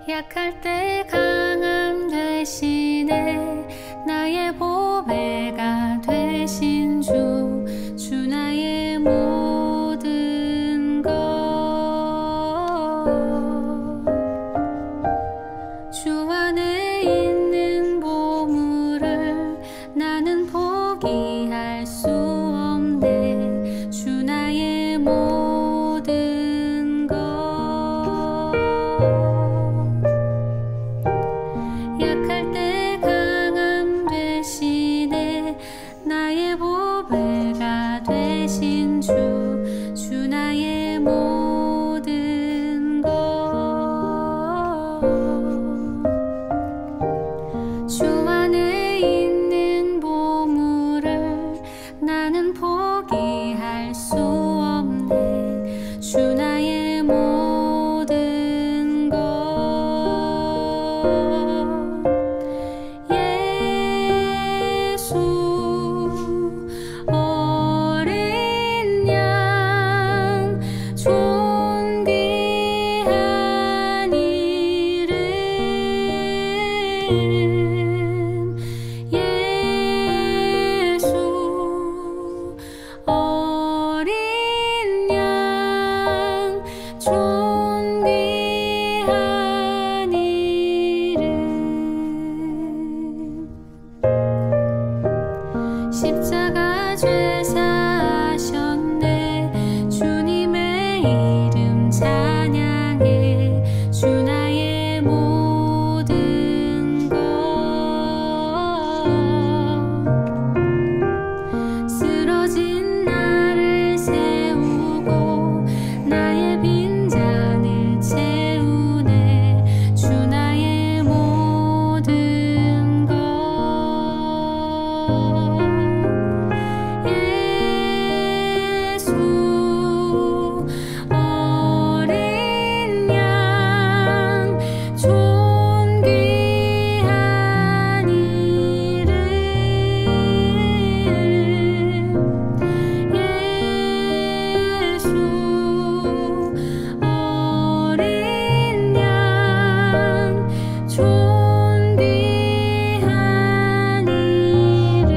약할 때 강함 되시네. 나의 보배가 되신 주, 주 나의 모든 것. 주 안에 있는 보물을 나는 포기할 수 없네. 주 나의 모든 것. 약할 때 강함 되시네. 나의 보배가 되신 주, 주 나의 모든 것. 주 안에 있는 보물을 나는 포기할 수 없네. 주 나의 모든 것. 예수 어린 양 존귀한 이름. 예수 어린 양 존귀한 이름. 십자가 죄 사하셨네. 주님의 이름 찬양해. 주 나의 모든 것. 쓰러진 나를 세우고 나의 빈잔을 채우네. 주 나의 모든 것. 예수 어린 양 존귀한 이름. 예수 어린 양 존귀한 이름.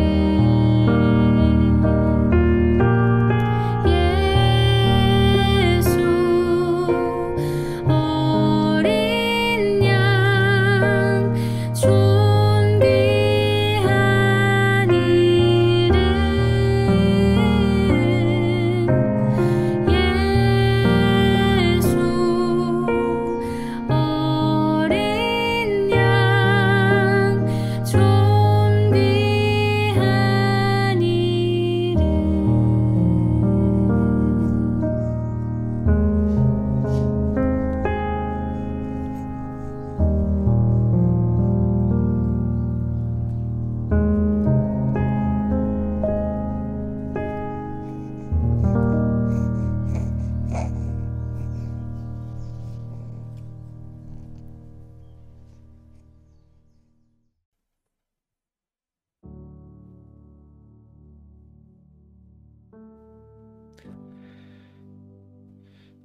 예수 어린 양 존귀한 이름. 예수 어린 양 존귀한 이름.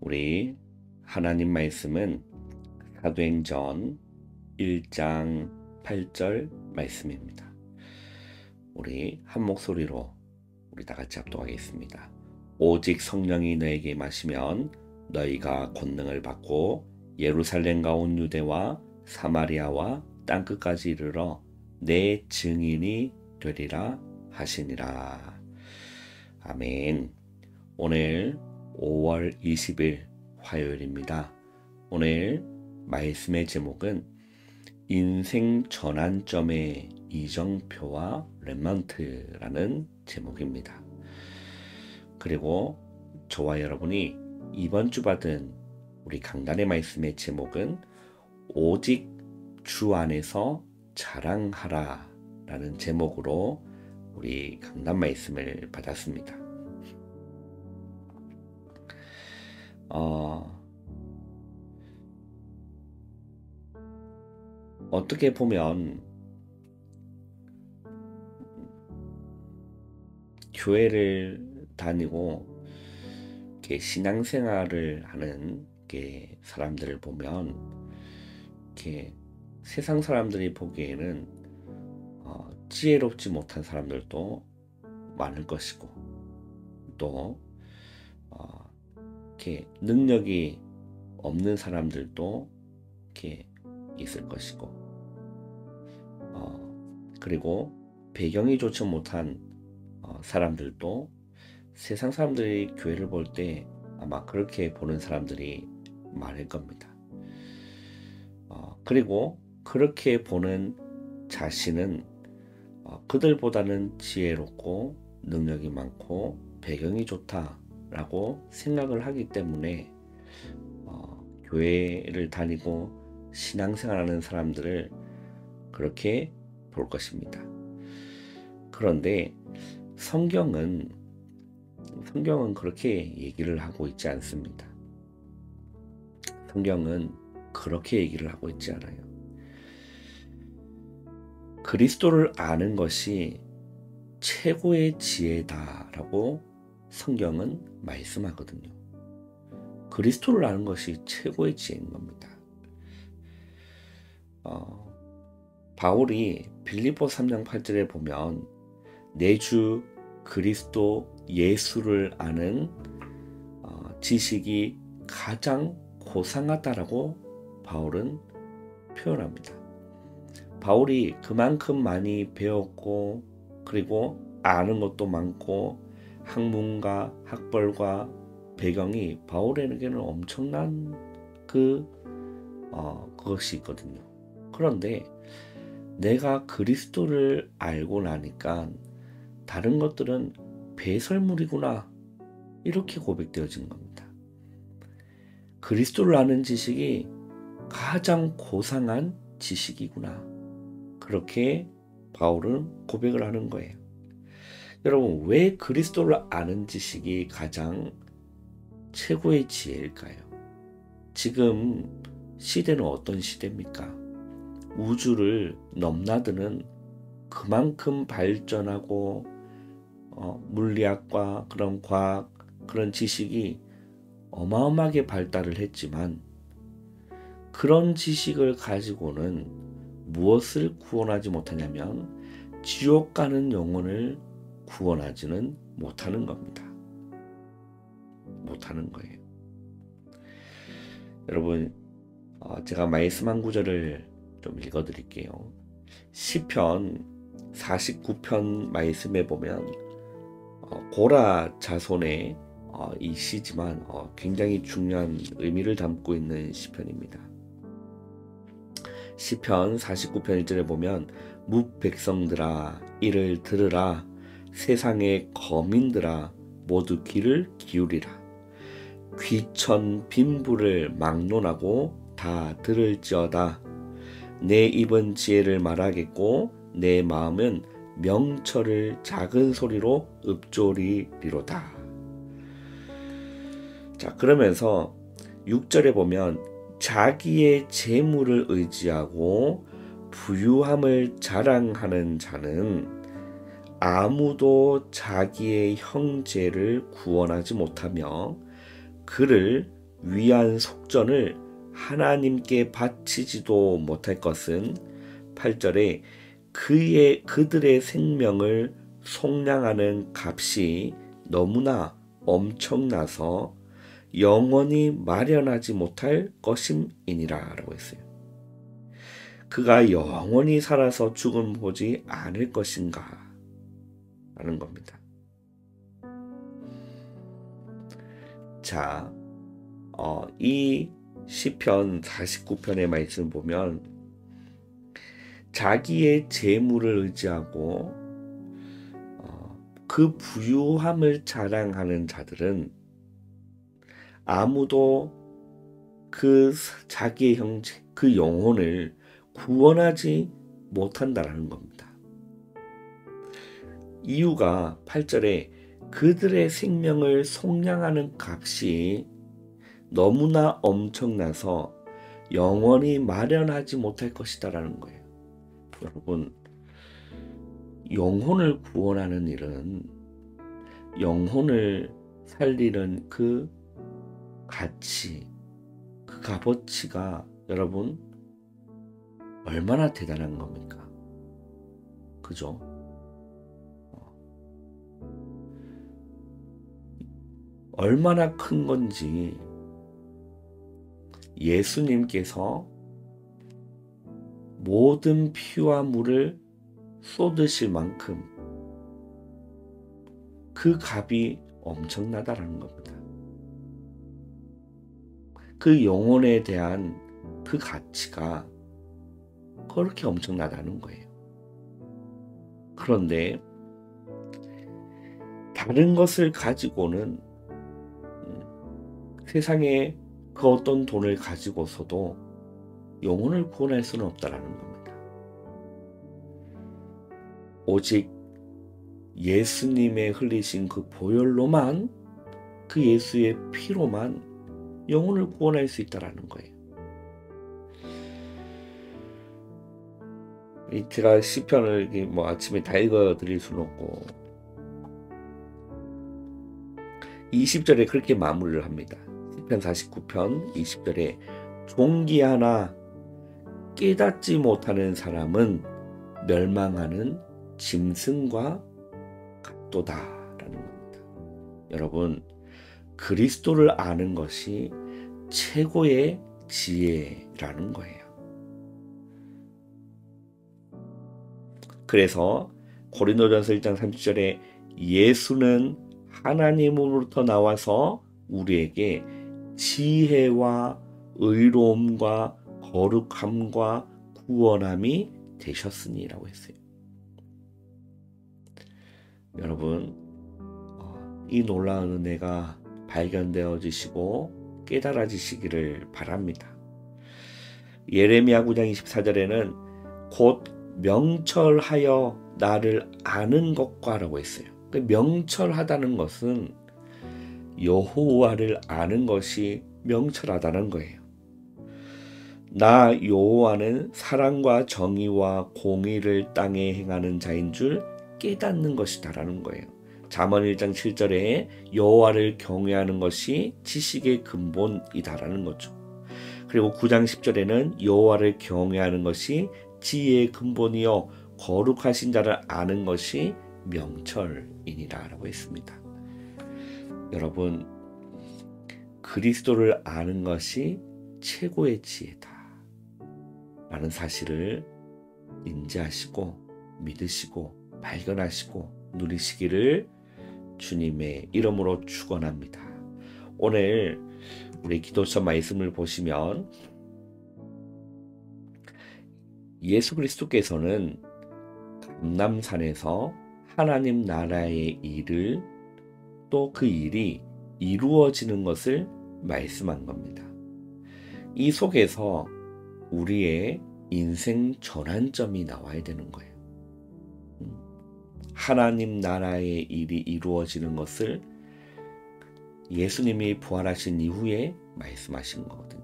우리 하나님 말씀은 사도행전 1장 8절 말씀입니다. 우리 한 목소리로 우리 다 같이 합독하겠습니다. 오직 성령이 너에게 임하시면 너희가 권능을 받고 예루살렘과 온 유대와 사마리아와 땅끝까지 이르러 내 증인이 되리라 하시니라. 아멘. 오늘 5월 20일 화요일입니다. 오늘 말씀의 제목은 인생 전환점의 이정표와 렘넌트라는 제목입니다. 그리고 저와 여러분이 이번 주 받은 우리 강단의 말씀의 제목은 오직 주 안에서 자랑하라 라는 제목으로 우리 강단 말씀을 받았습니다. 어떻게 보면 교회를 다니고 이렇게 신앙생활을 하는 이렇게 사람들을 보면 이렇게 세상 사람들이 보기에는 지혜롭지 못한 사람들도 많을 것이고, 또 이렇게 능력이 없는 사람들도 이렇게 있을 것이고, 그리고 배경이 좋지 못한 사람들도 세상 사람들이 교회를 볼 때 아마 그렇게 보는 사람들이 많을 겁니다. 그리고 그렇게 보는 자신은 그들보다는 지혜롭고 능력이 많고 배경이 좋다라고 생각을 하기 때문에 교회를 다니고 신앙생활하는 사람들을 그렇게 볼 것입니다. 그런데 성경은 그렇게 얘기를 하고 있지 않습니다. 성경은 그렇게 얘기를 하고 있지 않아요. 그리스도를 아는 것이 최고의 지혜다라고 성경은 말씀하거든요. 그리스도를 아는 것이 최고의 지혜인 겁니다. 바울이 빌립보 3장 8절에 보면 내 주 그리스도 예수를 아는 지식이 가장 고상하다라고 바울은 표현합니다. 바울이 그만큼 많이 배웠고 그리고 아는 것도 많고 학문과 학벌과 배경이 바울에게는 엄청난 그것이 있거든요. 그런데 내가 그리스도를 알고 나니까 다른 것들은 배설물이구나, 이렇게 고백되어진 겁니다. 그리스도를 아는 지식이 가장 고상한 지식이구나, 그렇게 바울은 고백을 하는 거예요. 여러분, 왜 그리스도를 아는 지식이 가장 최고의 지혜일까요? 지금 시대는 어떤 시대입니까? 우주를 넘나드는 그만큼 발전하고 물리학과 그런 과학, 그런 지식이 어마어마하게 발달을 했지만 그런 지식을 가지고는 무엇을 구원하지 못하냐면 지옥 가는 영혼을 구원하지는 못하는 겁니다. 못하는 거예요. 여러분, 제가 말씀한 구절을 좀 읽어드릴게요. 시편 49편 말씀에 보면 고라 자손의 이 시지만 굉장히 중요한 의미를 담고 있는 시편입니다. 시편 49편 1절에 보면 뭇 백성들아 이를 들으라, 세상의 거민들아 모두 귀를 기울이라. 귀천 빈부를 막론하고 다 들을지어다. 내 입은 지혜를 말하겠고 내 마음은 명철을 작은 소리로 읊조리리로다. 자, 그러면서 6절에 보면 자기의 재물을 의지하고 부유함을 자랑하는 자는 아무도 자기의 형제를 구원하지 못하며 그를 위한 속전을 하나님께 바치지도 못할 것은 8절에 그들의 생명을 속량하는 값이 너무나 엄청나서 영원히 마련하지 못할 것임이니라 라고 했어요. 그가 영원히 살아서 죽음 보지 않을 것인가 라는 겁니다. 자, 이 시편 49편의 말씀 보면 자기의 재물을 의지하고 그 부유함을 자랑하는 자들은 아무도 그 자기의 형제, 그 영혼을 구원하지 못한다라는 겁니다. 이유가 8절에 그들의 생명을 속량하는 값이 너무나 엄청나서 영원히 마련하지 못할 것이다라는 거예요. 여러분, 영혼을 구원하는 일은 영혼을 살리는 그 가치, 그 값어치가 여러분 얼마나 대단한 겁니까? 그죠? 얼마나 큰 건지 예수님께서 모든 피와 물을 쏟으실 만큼 그 값이 엄청나다라는 겁니다. 그 영혼에 대한 그 가치가 그렇게 엄청나다는 거예요. 그런데 다른 것을 가지고는 세상에 그 어떤 돈을 가지고서도 영혼을 구원할 수는 없다라는 겁니다. 오직 예수님의 흘리신 그 보혈로만, 그 예수의 피로만 영혼을 구원할 수 있다라는 거예요. 제가 시편을 아침에 다 읽어드릴 수는 없고 20절에 그렇게 마무리를 합니다. 시편 49편 20절에 종기하나 깨닫지 못하는 사람은 멸망하는 짐승과 같도다라는 겁니다. 여러분, 그리스도를 아는 것이 최고의 지혜라는 거예요. 그래서 고린도전서 1장 30절에 예수는 하나님으로부터 나와서 우리에게 지혜와 의로움과 거룩함과 구원함이 되셨으니라고 했어요. 여러분, 이 놀라운 은혜가 발견되어지시고 깨달아지시기를 바랍니다. 예레미야 9장 24절에는 곧 명철하여 나를 아는 것과 라고 했어요. 명철하다는 것은 여호와를 아는 것이 명철하다는 거예요. 나 여호와는 사랑과 정의와 공의를 땅에 행하는 자인 줄 깨닫는 것이다라는 거예요. 잠언 1장 7절에 여호와를 경외하는 것이 지식의 근본이다라는 거죠. 그리고 9장 10절에는 여호와를 경외하는 것이 지혜의 근본이요 거룩하신 자를 아는 것이 명철이니라라고 했습니다. 여러분, 그리스도를 아는 것이 최고의 지혜다 라는 사실을 인지하시고 믿으시고 발견하시고 누리시기를 주님의 이름으로 축원합니다. 오늘 우리 기도처 말씀을 보시면 예수 그리스도께서는 감람산에서 하나님 나라의 일을 또 그 일이 이루어지는 것을 말씀한 겁니다. 이 속에서 우리의 인생 전환점이 나와야 되는 거예요. 하나님 나라의 일이 이루어지는 것을 예수님이 부활하신 이후에 말씀하신 거거든요.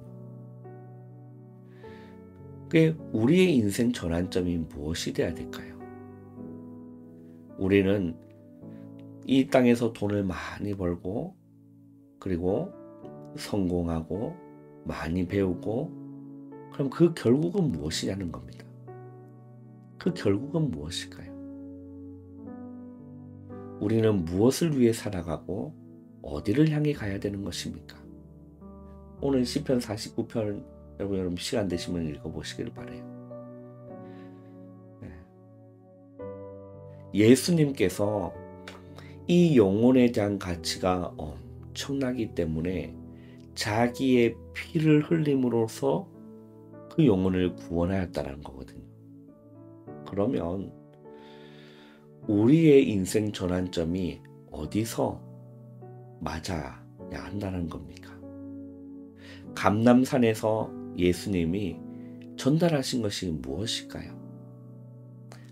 우리의 인생 전환점이 무엇이 되어야 될까요? 우리는 이 땅에서 돈을 많이 벌고 그리고 성공하고 많이 배우고 그럼 그 결국은 무엇이냐는 겁니다. 그 결국은 무엇일까요? 우리는 무엇을 위해 살아가고 어디를 향해 가야 되는 것입니까? 오늘 시편 49편 여러분 시간 되시면 읽어보시길 바라요. 예수님께서 이 영혼에 대한 가치가 엄청나기 때문에 자기의 피를 흘림으로써 그 영혼을 구원하였다는 거거든요. 그러면 우리의 인생 전환점이 어디서 맞아야 한다는 겁니까? 감람산에서 예수님이 전달하신 것이 무엇일까요?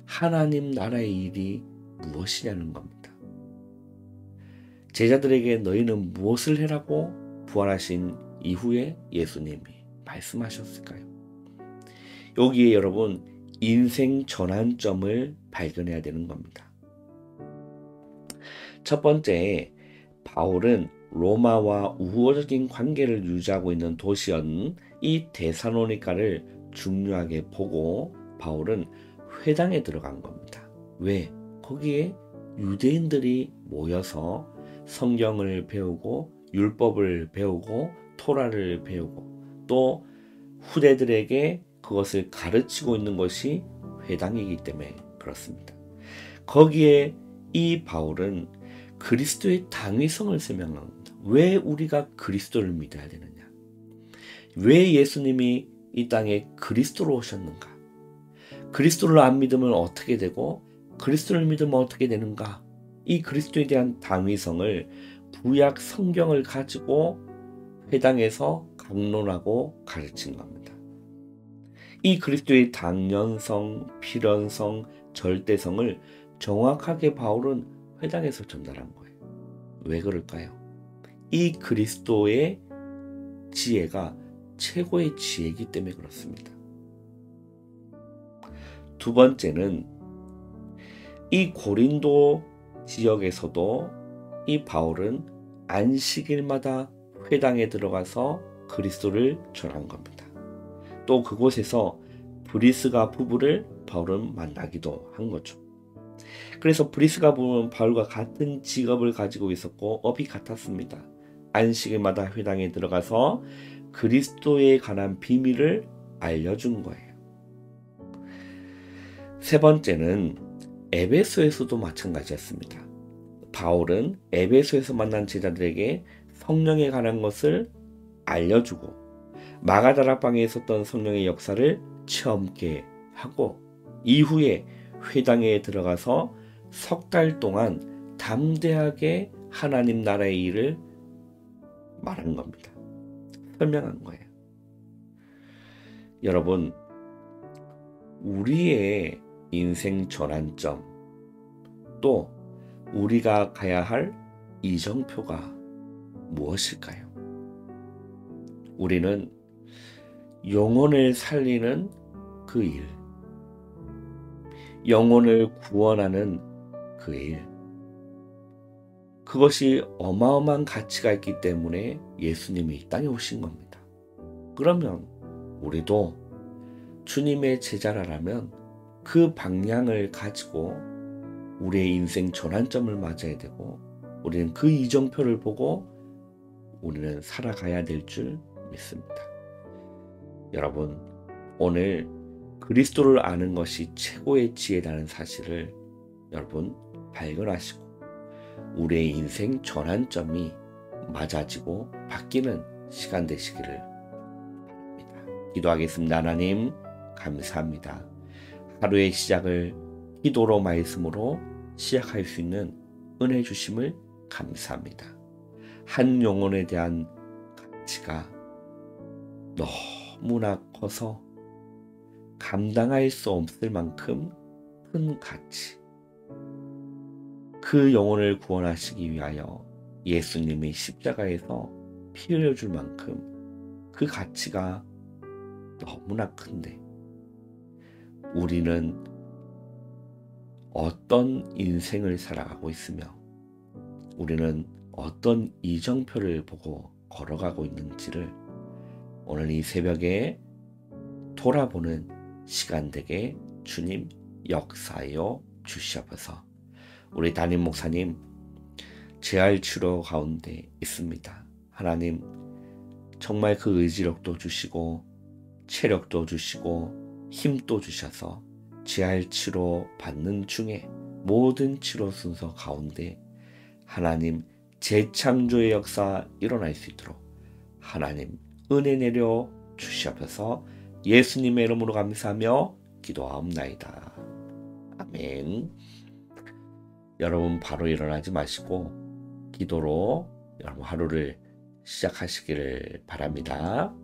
하나님 나라의 일이 무엇이냐는 겁니다. 제자들에게 너희는 무엇을 해라고 부활하신 이후에 예수님이 말씀하셨을까요? 여기에 여러분 인생 전환점을 발견해야 되는 겁니다. 첫 번째, 바울은 로마와 우호적인 관계를 유지하고 있는 도시였는 이 데살로니가를 중요하게 보고 바울은 회당에 들어간 겁니다. 왜? 거기에 유대인들이 모여서 성경을 배우고 율법을 배우고 토라를 배우고 또 후대들에게 그것을 가르치고 있는 것이 회당이기 때문에 그렇습니다. 거기에 이 바울은 그리스도의 당위성을 설명합니다. 왜 우리가 그리스도를 믿어야 되느냐? 왜 예수님이 이 땅에 그리스도로 오셨는가? 그리스도를 안 믿으면 어떻게 되고 그리스도를 믿으면 어떻게 되는가? 이 그리스도에 대한 당위성을 구약 성경을 가지고 회당에서 강론하고 가르친 겁니다. 이 그리스도의 당연성, 필연성, 절대성을 정확하게 바울은 회당에서 전달한 거예요. 왜 그럴까요? 이 그리스도의 지혜가 최고의 지혜이기 때문에 그렇습니다. 두 번째는 이 고린도 지역에서도 이 바울은 안식일마다 회당에 들어가서 그리스도를 전한 겁니다. 또 그곳에서 브리스가 부부를 바울은 만나기도 한 거죠. 그래서 브리스가 부부는 바울과 같은 직업을 가지고 있었고 업이 같았습니다. 안식일마다 회당에 들어가서 그리스도에 관한 비밀을 알려준 거예요. 세 번째는 에베소에서도 마찬가지였습니다. 바울은 에베소에서 만난 제자들에게 성령에 관한 것을 알려주고 마가다락방에 있었던 성령의 역사를 체험케 하고 이후에 회당에 들어가서 석 달 동안 담대하게 하나님 나라의 일을 말한 겁니다. 설명한 거예요. 여러분, 우리의 인생 전환점 또 우리가 가야 할 이정표가 무엇일까요? 우리는 영혼을 살리는 그 일, 영혼을 구원하는 그 일, 그것이 어마어마한 가치가 있기 때문에 예수님이 이 땅에 오신 겁니다. 그러면 우리도 주님의 제자라면 그 방향을 가지고 우리의 인생 전환점을 맞아야 되고 우리는 그 이정표를 보고 우리는 살아가야 될 줄 믿습니다. 여러분, 오늘 그리스도를 아는 것이 최고의 지혜라는 사실을 여러분 발견하시고 우리의 인생 전환점이 맞아지고 바뀌는 시간 되시기를 바랍니다. 기도하겠습니다. 하나님 감사합니다. 하루의 시작을 기도로 말씀으로 시작할 수 있는 은혜 주심을 감사합니다. 한 영혼에 대한 가치가 너무나 커서 감당할 수 없을 만큼 큰 가치, 그 영혼을 구원하시기 위하여 예수님이 십자가에서 피 흘려줄 만큼 그 가치가 너무나 큰데 우리는 어떤 인생을 살아가고 있으며 우리는 어떤 이정표를 보고 걸어가고 있는지를 오늘 이 새벽에 돌아보는 시간 되게 주님 역사하여 주시옵소서. 우리 담임 목사님 재활 치료 가운데 있습니다. 하나님 정말 그 의지력도 주시고 체력도 주시고 힘도 주셔서 재활 치료 받는 중에 모든 치료 순서 가운데 하나님 재창조의 역사 일어날 수 있도록 하나님 은혜 내려 주시옵소서. 예수님의 이름으로 감사하며 기도하옵나이다. 아멘. 여러분 바로 일어나지 마시고 기도로 여러분 하루를 시작하시기를 바랍니다.